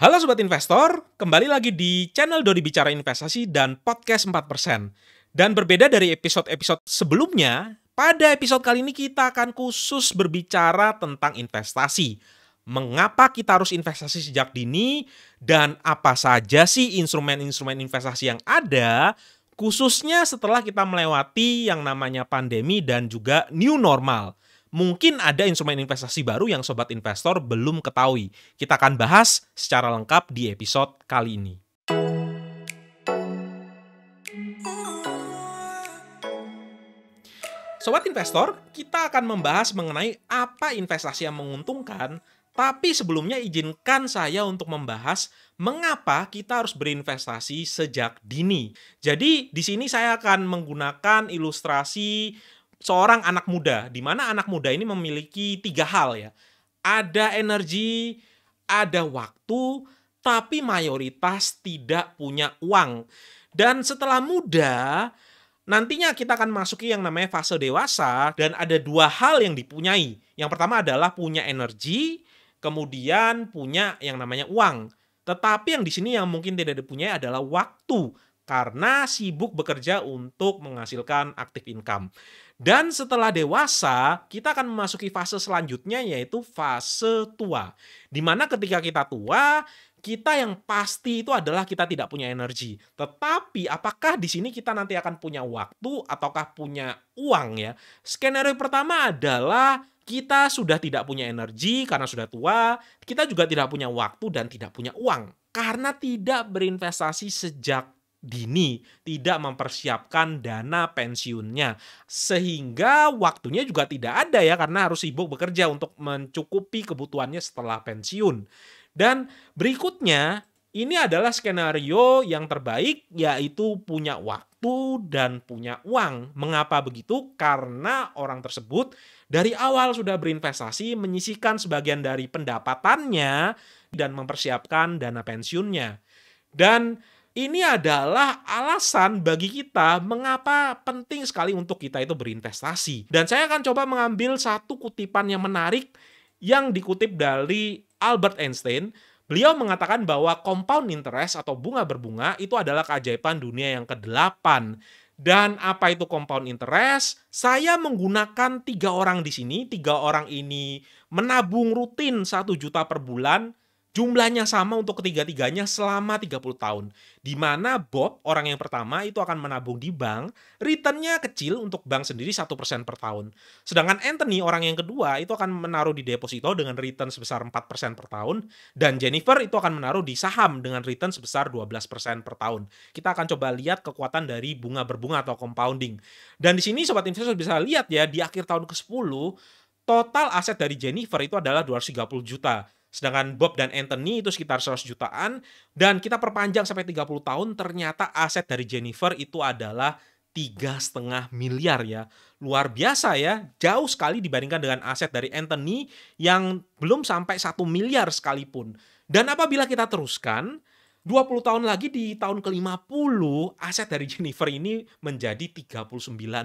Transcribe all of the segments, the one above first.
Halo Sobat Investor, kembali lagi di channel Dodi Bicara Investasi dan Podcast 4%. Dan berbeda dari episode-episode sebelumnya, pada episode kali ini kita akan khusus berbicara tentang investasi. Mengapa kita harus investasi sejak dini, dan apa saja sih instrumen-instrumen investasi yang ada, khususnya setelah kita melewati yang namanya pandemi dan juga new normal. Mungkin ada instrumen investasi baru yang sobat investor belum ketahui. Kita akan bahas secara lengkap di episode kali ini. Sobat investor, kita akan membahas mengenai apa investasi yang menguntungkan, tapi sebelumnya izinkan saya untuk membahas mengapa kita harus berinvestasi sejak dini. Jadi di sini saya akan menggunakan ilustrasi seorang anak muda, di mana anak muda ini memiliki 3 hal ya. Ada energi, ada waktu, tapi mayoritas tidak punya uang. Dan setelah muda, nantinya kita akan masuki yang namanya fase dewasa dan ada 2 hal yang dipunyai. Yang pertama adalah punya energi, kemudian punya yang namanya uang. Tetapi yang di sini yang mungkin tidak dipunyai adalah waktu karena sibuk bekerja untuk menghasilkan active income. Dan setelah dewasa, kita akan memasuki fase selanjutnya yaitu fase tua. Di mana ketika kita tua, kita yang pasti itu adalah kita tidak punya energi. Tetapi apakah di sini kita nanti akan punya waktu ataukah punya uang ya? Skenario pertama adalah kita sudah tidak punya energi karena sudah tua, kita juga tidak punya waktu dan tidak punya uang karena tidak berinvestasi sejak dini, tidak mempersiapkan dana pensiunnya. Sehingga waktunya juga tidak ada ya karena harus sibuk bekerja untuk mencukupi kebutuhannya setelah pensiun. Dan berikutnya, ini adalah skenario yang terbaik, yaitu punya waktu dan punya uang. Mengapa begitu? Karena orang tersebut dari awal sudah berinvestasi, menyisihkan sebagian dari pendapatannya, dan mempersiapkan dana pensiunnya. Dan ini adalah alasan bagi kita mengapa penting sekali untuk kita itu berinvestasi. Dan saya akan coba mengambil satu kutipan yang menarik yang dikutip dari Albert Einstein. Beliau mengatakan bahwa compound interest atau bunga berbunga itu adalah keajaiban dunia yang ke-8. Dan apa itu compound interest? Saya menggunakan 3 orang di sini. 3 orang ini menabung rutin 1 juta per bulan. Jumlahnya sama untuk ketiga-tiganya selama 30 tahun. Di mana Bob, orang yang pertama, itu akan menabung di bank, returnnya kecil untuk bank sendiri 1% per tahun. Sedangkan Anthony, orang yang kedua, itu akan menaruh di deposito dengan return sebesar 4% per tahun, dan Jennifer itu akan menaruh di saham dengan return sebesar 12% per tahun. Kita akan coba lihat kekuatan dari bunga berbunga atau compounding. Dan di sini Sobat Investor bisa lihat ya, di akhir tahun ke-10, total aset dari Jennifer itu adalah 230 juta. Sedangkan Bob dan Anthony itu sekitar 100 jutaan. Dan kita perpanjang sampai 30 tahun, ternyata aset dari Jennifer itu adalah 3,5 miliar ya. Luar biasa ya, jauh sekali dibandingkan dengan aset dari Anthony yang belum sampai 1 miliar sekalipun. Dan apabila kita teruskan, 20 tahun lagi di tahun ke-50, aset dari Jennifer ini menjadi 39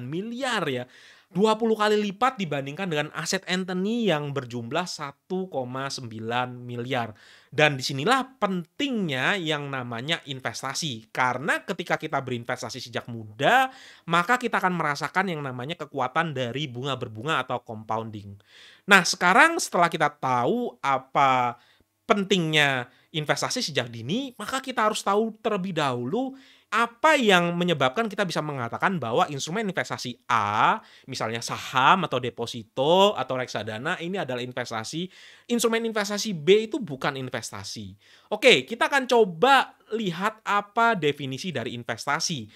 miliar ya. 20 kali lipat dibandingkan dengan aset Anthony yang berjumlah 1,9 miliar. Dan disinilah pentingnya yang namanya investasi. Karena ketika kita berinvestasi sejak muda, maka kita akan merasakan yang namanya kekuatan dari bunga berbunga atau compounding. Nah, sekarang setelah kita tahu apa pentingnya investasi sejak dini, maka kita harus tahu terlebih dahulu apa yang menyebabkan kita bisa mengatakan bahwa instrumen investasi A, misalnya saham atau deposito atau reksadana, ini adalah investasi. Instrumen investasi B itu bukan investasi. Oke, kita akan coba lihat apa definisi dari investasi.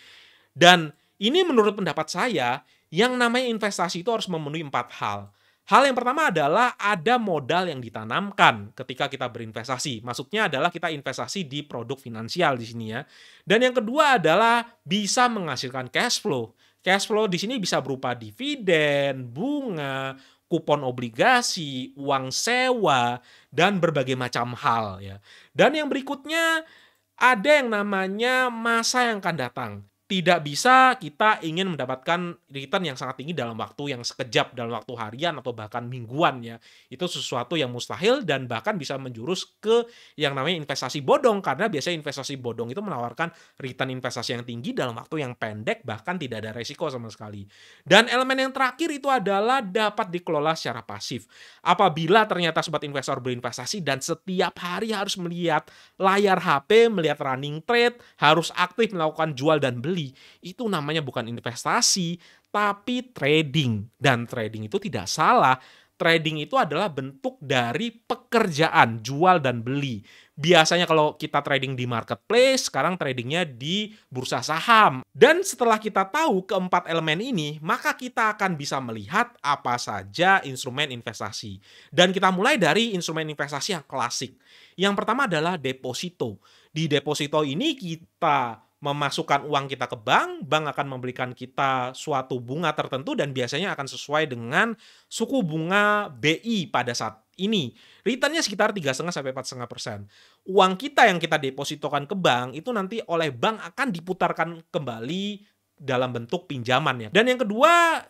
Dan ini menurut pendapat saya, yang namanya investasi itu harus memenuhi 4 hal. Hal yang pertama adalah ada modal yang ditanamkan ketika kita berinvestasi. Maksudnya adalah kita investasi di produk finansial di sini ya. Dan yang kedua adalah bisa menghasilkan cash flow. Cash flow di sini bisa berupa dividen, bunga, kupon obligasi, uang sewa, dan berbagai macam hal ya. Dan yang berikutnya ada yang namanya masa yang akan datang. Tidak bisa kita ingin mendapatkan return yang sangat tinggi dalam waktu yang sekejap, dalam waktu harian atau bahkan mingguan ya. Itu sesuatu yang mustahil dan bahkan bisa menjurus ke yang namanya investasi bodong, karena biasanya investasi bodong itu menawarkan return investasi yang tinggi dalam waktu yang pendek, bahkan tidak ada resiko sama sekali. Dan elemen yang terakhir itu adalah dapat dikelola secara pasif. Apabila ternyata sobat investor berinvestasi dan setiap hari harus melihat layar HP, melihat running trade, harus aktif melakukan jual dan beli, itu namanya bukan investasi, tapi trading. Dan trading itu tidak salah. Trading itu adalah bentuk dari pekerjaan jual dan beli. Biasanya kalau kita trading di marketplace, sekarang tradingnya di bursa saham. Dan setelah kita tahu keempat elemen ini, maka kita akan bisa melihat apa saja instrumen investasi. Dan kita mulai dari instrumen investasi yang klasik. Yang pertama adalah deposito. Di deposito ini kita memasukkan uang kita ke bank akan memberikan kita suatu bunga tertentu dan biasanya akan sesuai dengan suku bunga BI pada saat ini. Returnnya sekitar 3,5 sampai 4,5%. Uang kita yang kita depositokan ke bank itu nanti oleh bank akan diputarkan kembali dalam bentuk pinjaman ya. Dan yang kedua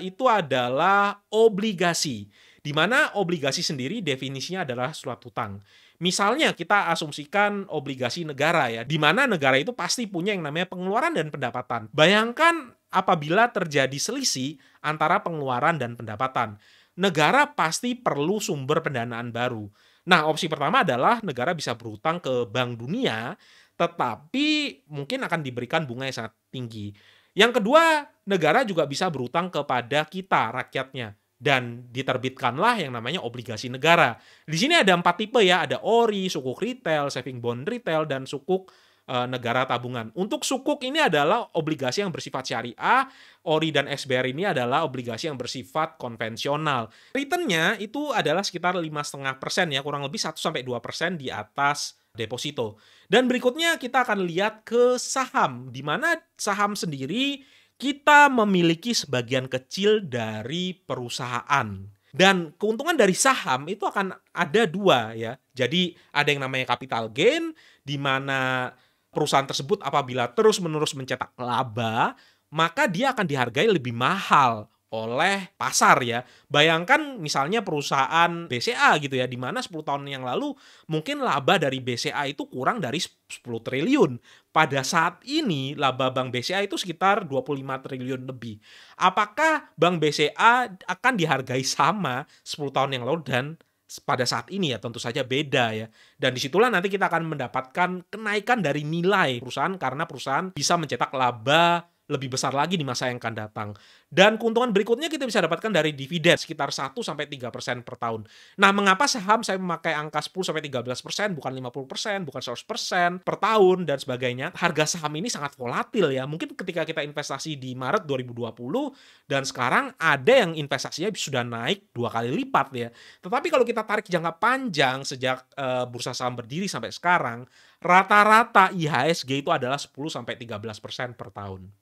itu adalah obligasi. Di mana obligasi sendiri definisinya adalah surat hutang. Misalnya kita asumsikan obligasi negara ya, di mana negara itu pasti punya yang namanya pengeluaran dan pendapatan. Bayangkan apabila terjadi selisih antara pengeluaran dan pendapatan. Negara pasti perlu sumber pendanaan baru. Nah, opsi pertama adalah negara bisa berhutang ke Bank Dunia, tetapi mungkin akan diberikan bunga yang sangat tinggi. Yang kedua, negara juga bisa berhutang kepada kita, rakyatnya. Dan diterbitkanlah yang namanya obligasi negara. Di sini ada 4 tipe ya, ada ORI, sukuk retail, saving bond retail, dan sukuk negara tabungan. Untuk sukuk ini adalah obligasi yang bersifat syariah, ORI dan SBR ini adalah obligasi yang bersifat konvensional. Returnnya itu adalah sekitar 5,5% ya, kurang lebih 1-2% di atas deposito. Dan berikutnya kita akan lihat ke saham, di mana saham sendiri kita memiliki sebagian kecil dari perusahaan. Dan keuntungan dari saham itu akan ada 2 ya. Jadi ada yang namanya capital gain, di mana perusahaan tersebut apabila terus-menerus mencetak laba, maka dia akan dihargai lebih mahal oleh pasar ya. Bayangkan misalnya perusahaan BCA gitu ya, di mana 10 tahun yang lalu mungkin laba dari BCA itu kurang dari 10 triliun. Pada saat ini laba Bank BCA itu sekitar 25 triliun lebih. Apakah Bank BCA akan dihargai sama 10 tahun yang lalu dan pada saat ini ya? Tentu saja beda ya. Dan disitulah nanti kita akan mendapatkan kenaikan dari nilai perusahaan karena perusahaan bisa mencetak laba lebih besar lagi di masa yang akan datang. Dan keuntungan berikutnya kita bisa dapatkan dari dividen sekitar 1-3% per tahun. Nah, mengapa saham saya memakai angka 10-13%, bukan 50%, bukan 100% per tahun dan sebagainya? Harga saham ini sangat volatil ya. Mungkin ketika kita investasi di Maret 2020 dan sekarang ada yang investasinya sudah naik 2 kali lipat ya. Tetapi kalau kita tarik jangka panjang sejak bursa saham berdiri sampai sekarang, rata-rata IHSG itu adalah 10-13% per tahun.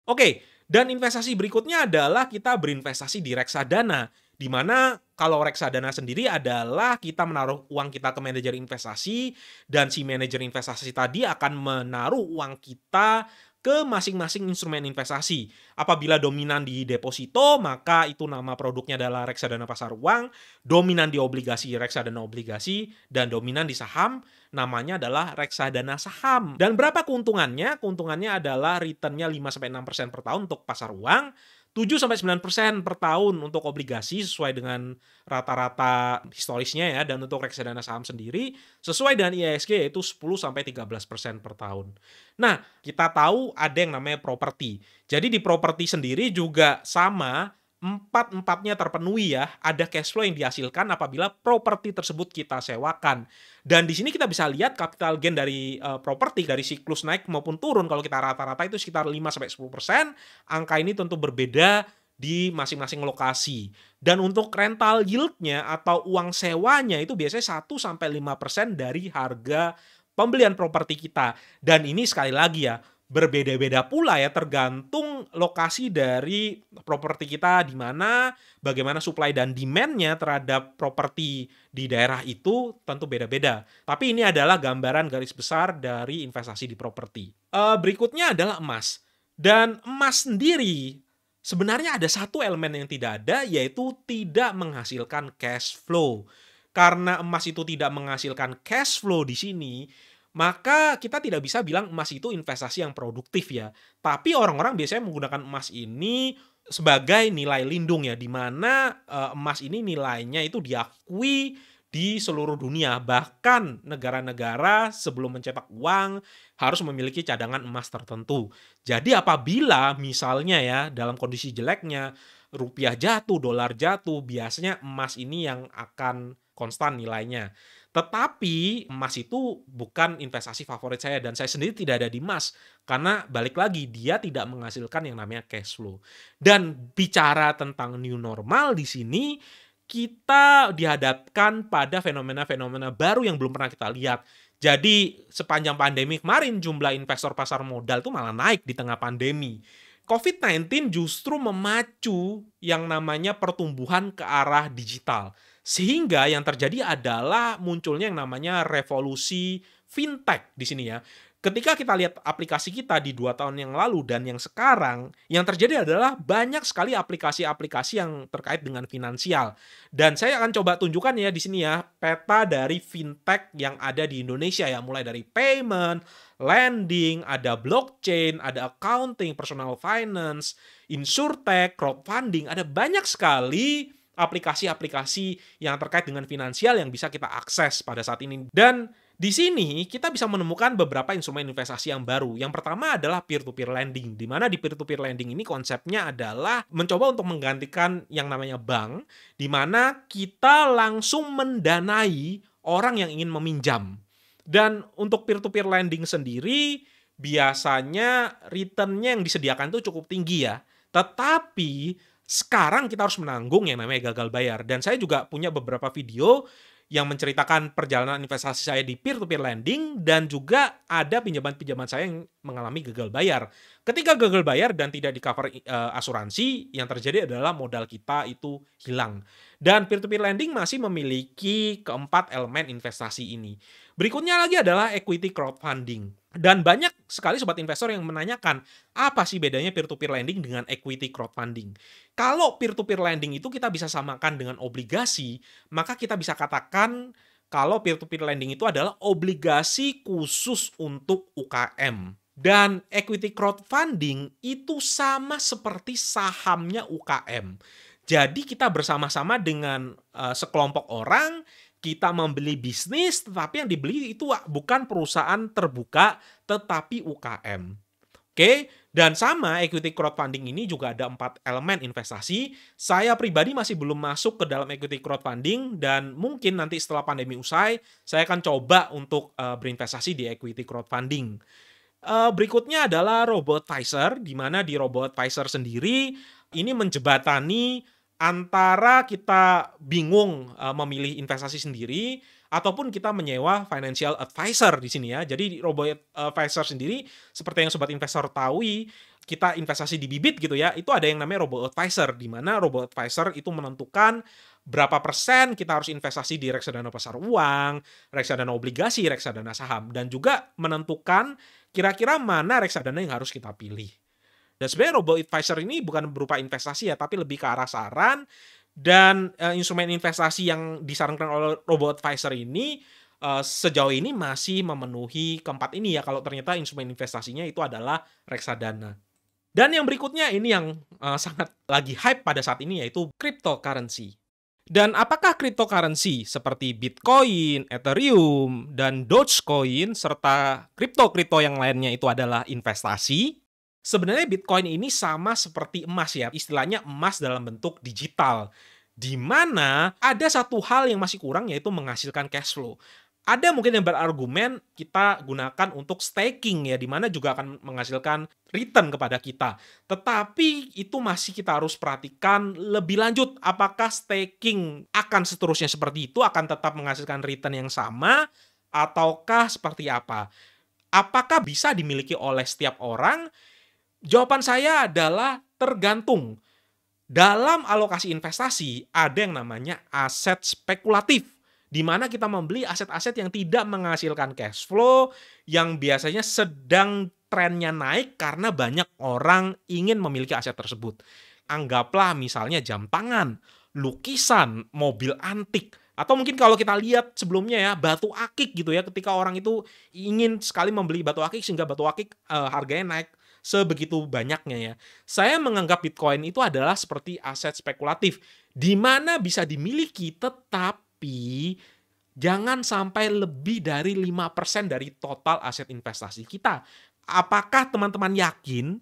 Oke, dan investasi berikutnya adalah kita berinvestasi di reksadana, di mana kalau reksadana sendiri adalah kita menaruh uang kita ke manajer investasi dan si manajer investasi tadi akan menaruh uang kita ke masing-masing instrumen investasi. Apabila dominan di deposito, maka itu nama produknya adalah reksadana pasar uang, dominan di obligasi, reksadana obligasi, dan dominan di saham, namanya adalah reksadana saham. Dan berapa keuntungannya? Keuntungannya adalah returnnya 5-6% per tahun untuk pasar uang, 7-9% per tahun untuk obligasi sesuai dengan rata-rata historisnya ya, dan untuk reksadana saham sendiri sesuai dengan IHSG yaitu 10-13% per tahun. Nah, kita tahu ada yang namanya properti. Jadi di properti sendiri juga sama, empat-empatnya terpenuhi ya, ada cash flow yang dihasilkan apabila properti tersebut kita sewakan. Dan di sini kita bisa lihat capital gain dari properti dari siklus naik maupun turun. Kalau kita rata-rata itu sekitar 5-10%. Angka ini tentu berbeda di masing-masing lokasi. Dan untuk rental yield-nya atau uang sewanya itu biasanya 1-5% dari harga pembelian properti kita. Dan ini sekali lagi ya, berbeda-beda pula ya, tergantung lokasi dari properti kita di mana, bagaimana supply dan demand-nya terhadap properti di daerah itu tentu beda-beda. Tapi ini adalah gambaran garis besar dari investasi di properti. Berikutnya adalah emas. Dan emas sendiri, sebenarnya ada satu elemen yang tidak ada, yaitu tidak menghasilkan cash flow. Karena emas itu tidak menghasilkan cash flow di sini, maka kita tidak bisa bilang emas itu investasi yang produktif ya. Tapi orang-orang biasanya menggunakan emas ini sebagai nilai lindung ya, di mana emas ini nilainya itu diakui di seluruh dunia. Bahkan negara-negara sebelum mencetak uang harus memiliki cadangan emas tertentu. Jadi apabila misalnya ya dalam kondisi jeleknya rupiah jatuh, dolar jatuh, biasanya emas ini yang akan konstan nilainya. Tetapi emas itu bukan investasi favorit saya dan saya sendiri tidak ada di emas karena balik lagi dia tidak menghasilkan yang namanya cash flow. Dan bicara tentang new normal di sini kita dihadapkan pada fenomena-fenomena baru yang belum pernah kita lihat. Jadi sepanjang pandemi kemarin jumlah investor pasar modal itu malah naik di tengah pandemi. COVID-19 justru memacu yang namanya pertumbuhan ke arah digital. Sehingga yang terjadi adalah munculnya yang namanya revolusi fintech di sini ya. Ketika kita lihat aplikasi kita di 2 tahun yang lalu dan yang sekarang, yang terjadi adalah banyak sekali aplikasi-aplikasi yang terkait dengan finansial. Dan saya akan coba tunjukkan ya di sini ya, peta dari fintech yang ada di Indonesia ya, mulai dari payment, lending, ada blockchain, ada accounting, personal finance, insurtech, crowdfunding, ada banyak sekali aplikasi-aplikasi yang terkait dengan finansial yang bisa kita akses pada saat ini. Dan di sini kita bisa menemukan beberapa instrumen investasi yang baru. Yang pertama adalah peer-to-peer lending, di mana di peer-to-peer lending ini konsepnya adalah mencoba untuk menggantikan yang namanya bank, di mana kita langsung mendanai orang yang ingin meminjam. Dan untuk peer-to-peer lending sendiri, biasanya return-nya yang disediakan itu cukup tinggi ya. Tetapi sekarang kita harus menanggung yang namanya gagal bayar. Dan saya juga punya beberapa video yang menceritakan perjalanan investasi saya di peer-to-peer lending dan juga ada pinjaman-pinjaman saya yang mengalami gagal bayar. Ketika gagal bayar dan tidak di-cover asuransi, yang terjadi adalah modal kita itu hilang. Dan peer-to-peer lending masih memiliki keempat elemen investasi ini. Berikutnya lagi adalah equity crowdfunding. Dan banyak sekali sobat investor yang menanyakan, apa sih bedanya peer-to-peer lending dengan equity crowdfunding? Kalau peer-to-peer lending itu kita bisa samakan dengan obligasi, maka kita bisa katakan kalau peer-to-peer lending itu adalah obligasi khusus untuk UKM. Dan equity crowdfunding itu sama seperti sahamnya UKM. Jadi kita bersama-sama dengan sekelompok orang, kita membeli bisnis, tetapi yang dibeli itu bukan perusahaan terbuka, tetapi UKM. Oke, dan sama equity crowdfunding ini juga ada 4 elemen investasi. Saya pribadi masih belum masuk ke dalam equity crowdfunding dan mungkin nanti setelah pandemi usai, saya akan coba untuk berinvestasi di equity crowdfunding. Berikutnya adalah Robo-Advisor, di mana di Robo-Advisor sendiri ini menjebatani antara kita bingung memilih investasi sendiri ataupun kita menyewa financial advisor di sini ya. Jadi robo-advisor sendiri seperti yang sobat investor tahu, kita investasi di bibit gitu ya, itu ada yang namanya robo-advisor di mana robo-advisor itu menentukan berapa persen kita harus investasi di reksadana pasar uang, reksadana obligasi, reksadana saham dan juga menentukan kira-kira mana reksadana yang harus kita pilih. Dan sebenarnya robo-advisor ini bukan berupa investasi ya, tapi lebih ke arah saran dan instrumen investasi yang disarankan oleh robo-advisor ini sejauh ini masih memenuhi keempat ini ya, kalau ternyata instrumen investasinya itu adalah reksadana. Dan yang berikutnya ini yang sangat lagi hype pada saat ini yaitu cryptocurrency. Dan apakah cryptocurrency seperti Bitcoin, Ethereum, dan Dogecoin serta kripto-kripto yang lainnya itu adalah investasi? Sebenarnya Bitcoin ini sama seperti emas ya, istilahnya emas dalam bentuk digital. Di mana ada satu hal yang masih kurang yaitu menghasilkan cash flow. Ada mungkin yang berargumen kita gunakan untuk staking ya, di mana juga akan menghasilkan return kepada kita. Tetapi itu masih kita harus perhatikan lebih lanjut, apakah staking akan seterusnya seperti itu, akan tetap menghasilkan return yang sama, ataukah seperti apa? Apakah bisa dimiliki oleh setiap orang? Jawaban saya adalah tergantung. Dalam alokasi investasi ada yang namanya aset spekulatif, di mana kita membeli aset-aset yang tidak menghasilkan cash flow, yang biasanya sedang trennya naik karena banyak orang ingin memiliki aset tersebut. Anggaplah misalnya jam tangan, lukisan, mobil antik, atau mungkin kalau kita lihat sebelumnya ya, batu akik gitu ya, ketika orang itu ingin sekali membeli batu akik sehingga batu akik harganya naik sebegitu banyaknya ya. Saya menganggap Bitcoin itu adalah seperti aset spekulatif, di mana bisa dimiliki tetapi jangan sampai lebih dari 5% dari total aset investasi kita. Apakah teman-teman yakin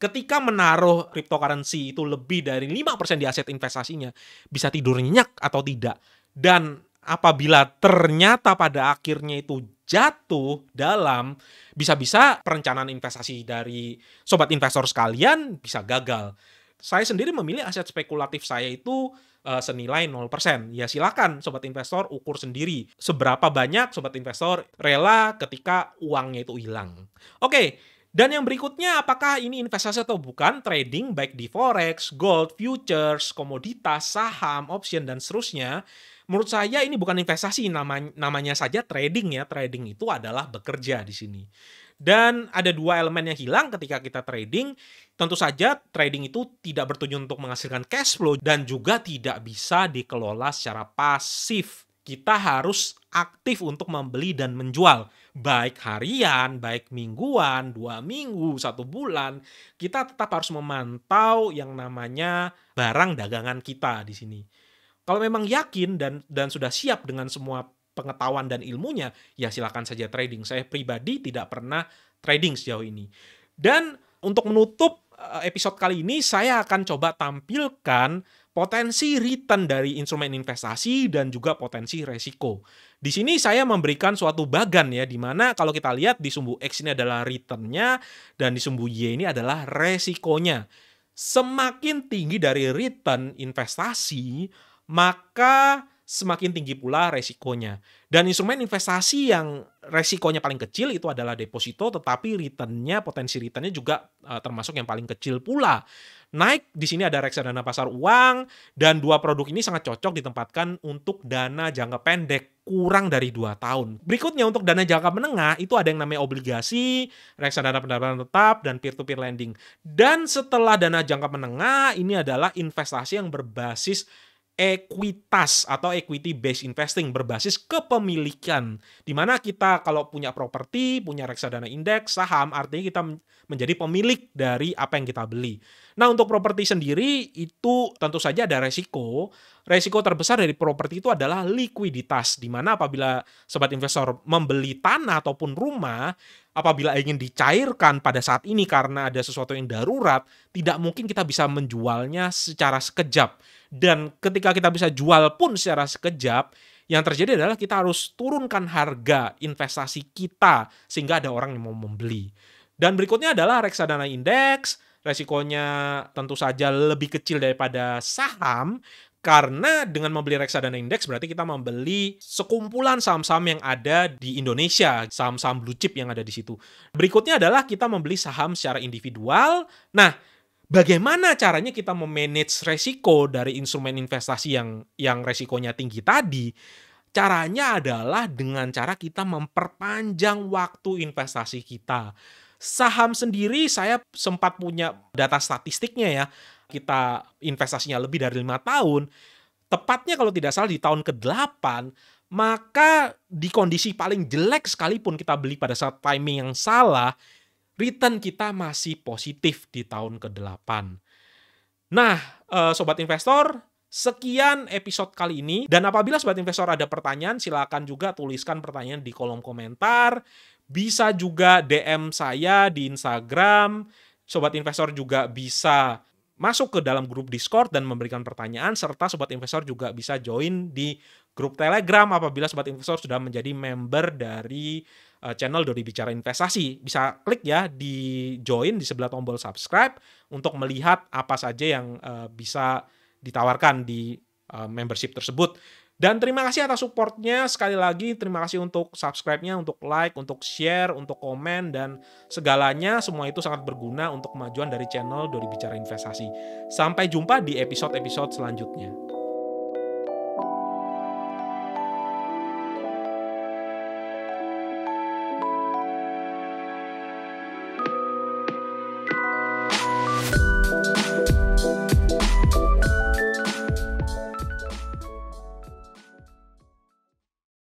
ketika menaruh cryptocurrency itu lebih dari 5% di aset investasinya, bisa tidur nyenyak atau tidak? Dan apabila ternyata pada akhirnya itu jatuh dalam, bisa-bisa perencanaan investasi dari sobat investor sekalian bisa gagal. Saya sendiri memilih aset spekulatif saya itu senilai 0%. Ya silakan sobat investor ukur sendiri seberapa banyak sobat investor rela ketika uangnya itu hilang. Oke, dan yang berikutnya apakah ini investasi atau bukan? Trading baik di forex, gold, futures, komoditas, saham, option dan seterusnya. Menurut saya ini bukan investasi, namanya saja trading ya. Trading itu adalah bekerja di sini. Dan ada dua elemen yang hilang ketika kita trading. Tentu saja trading itu tidak bertujuan untuk menghasilkan cash flow dan juga tidak bisa dikelola secara pasif. Kita harus aktif untuk membeli dan menjual. Baik harian, baik mingguan, 2 minggu, 1 bulan. Kita tetap harus memantau yang namanya barang dagangan kita di sini. Kalau memang yakin dan sudah siap dengan semua pengetahuan dan ilmunya, ya silakan saja trading. Saya pribadi tidak pernah trading sejauh ini. Dan untuk menutup episode kali ini, saya akan coba tampilkan potensi return dari instrumen investasi dan juga potensi resiko. Di sini saya memberikan suatu bagan ya, di mana kalau kita lihat di sumbu X ini adalah return-nya dan di sumbu Y ini adalah resikonya. Semakin tinggi dari return investasi, maka semakin tinggi pula resikonya. Dan instrumen investasi yang resikonya paling kecil itu adalah deposito, tetapi potensi returnnya juga termasuk yang paling kecil pula. Naik di sini ada reksadana pasar uang, dan dua produk ini sangat cocok ditempatkan untuk dana jangka pendek kurang dari 2 tahun. Berikutnya untuk dana jangka menengah itu ada yang namanya obligasi, reksadana pendapatan tetap, dan peer-to-peer lending. Dan setelah dana jangka menengah ini adalah investasi yang berbasis ekuitas atau equity based investing, berbasis kepemilikan, di mana kita kalau punya properti, punya reksadana indeks, saham, artinya kita menjadi pemilik dari apa yang kita beli. Nah, untuk properti sendiri itu tentu saja ada resiko. Resiko terbesar dari properti itu adalah likuiditas, di mana apabila sobat investor membeli tanah ataupun rumah, apabila ingin dicairkan pada saat ini karena ada sesuatu yang darurat, tidak mungkin kita bisa menjualnya secara sekejap. Dan ketika kita bisa jual pun secara sekejap, yang terjadi adalah kita harus turunkan harga investasi kita sehingga ada orang yang mau membeli. Dan berikutnya adalah reksadana indeks, resikonya tentu saja lebih kecil daripada saham, karena dengan membeli reksadana indeks berarti kita membeli sekumpulan saham-saham yang ada di Indonesia, saham-saham blue chip yang ada di situ. Berikutnya adalah kita membeli saham secara individual. Nah, bagaimana caranya kita memanage resiko dari instrumen investasi yang resikonya tinggi tadi? Caranya adalah dengan cara kita memperpanjang waktu investasi kita. Saham sendiri saya sempat punya data statistiknya ya. Kita investasinya lebih dari 5 tahun. Tepatnya kalau tidak salah di tahun ke-8, maka di kondisi paling jelek sekalipun kita beli pada saat timing yang salah, return kita masih positif di tahun ke-8. Nah, sobat investor, sekian episode kali ini. Dan apabila sobat investor ada pertanyaan, silakan juga tuliskan pertanyaan di kolom komentar. Bisa juga DM saya di Instagram. Sobat investor juga bisa masuk ke dalam grup Discord dan memberikan pertanyaan, serta sobat investor juga bisa join di grup Telegram apabila sobat investor sudah menjadi member dari channel Dodi Bicara Investasi. Bisa klik ya di join di sebelah tombol subscribe untuk melihat apa saja yang bisa ditawarkan di membership tersebut. Dan terima kasih atas supportnya. Sekali lagi terima kasih untuk subscribe-nya, untuk like, untuk share, untuk komen, dan segalanya. Semua itu sangat berguna untuk kemajuan dari channel Dodi Bicara Investasi. Sampai jumpa di episode-episode selanjutnya.